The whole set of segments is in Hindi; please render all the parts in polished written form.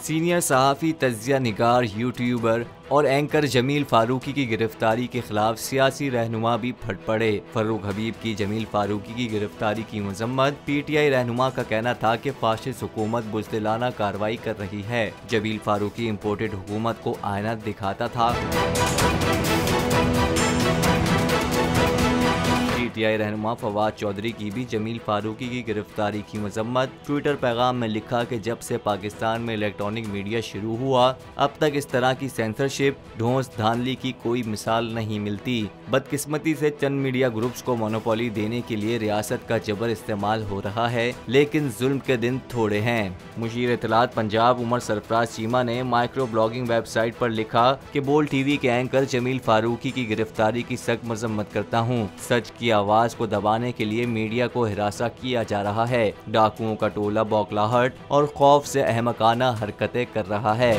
सीनियर सहाफ़ी, तज्ज़िया निगार, यूट्यूबर और एंकर जमील फारूकी की गिरफ्तारी के खिलाफ सियासी रहनुमा भी फट पड़े। फर्रुख हबीब की जमील फारूकी की गिरफ्तारी की मजम्मत। PTI रहनुमा का कहना था कि फाशिस्ट हुकूमत बुज़दिलाना कार्रवाई कर रही है। जमील फारूकी इम्पोर्टेड हुकूमत को आईना दिखाता था। PTI रहनुमा फवाद चौधरी की भी जमील फारूकी की गिरफ्तारी की मजम्मत। ट्विटर पैगाम में लिखा कि जब से पाकिस्तान में इलेक्ट्रॉनिक मीडिया शुरू हुआ अब तक इस तरह की सेंसरशिप, ढोंस धांधली की कोई मिसाल नहीं मिलती। बदकिस्मती से चंद मीडिया ग्रुप्स को मोनोपोली देने के लिए रियासत का जबर इस्तेमाल हो रहा है, लेकिन जुल्म के दिन थोड़े हैं। मुशीर इत्तलात पंजाब उमर सरफराज चीमा ने माइक्रो ब्लॉगिंग वेबसाइट पर लिखा कि बोल TV के एंकर जमील फारूकी की गिरफ्तारी की सख्त मजम्मत करता हूँ। सच की आवाज को दबाने के लिए मीडिया को हिरासा किया जा रहा है। डाकुओं का टोला बौखलाहट और खौफ से अहमकाना हरकतें कर रहा है।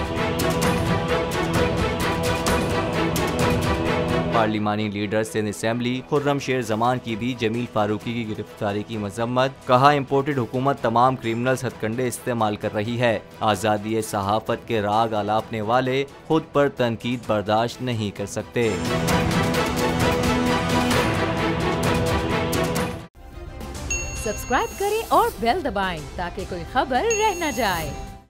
पार्लिमानी लीडर सिंध असेंबली खुर्रम शेर जमान की भी जमील फारूकी की गिरफ्तारी की मजम्मत। कहा, इम्पोर्टेड हुकूमत तमाम क्रिमिनल्स हथकंडे इस्तेमाल कर रही है। आज़ादी सहाफत के राग आलापने वाले खुद पर तनकीद बर्दाश्त नहीं कर सकते। सब्सक्राइब करें और बेल दबाएं ताकि कोई खबर रह न जाए।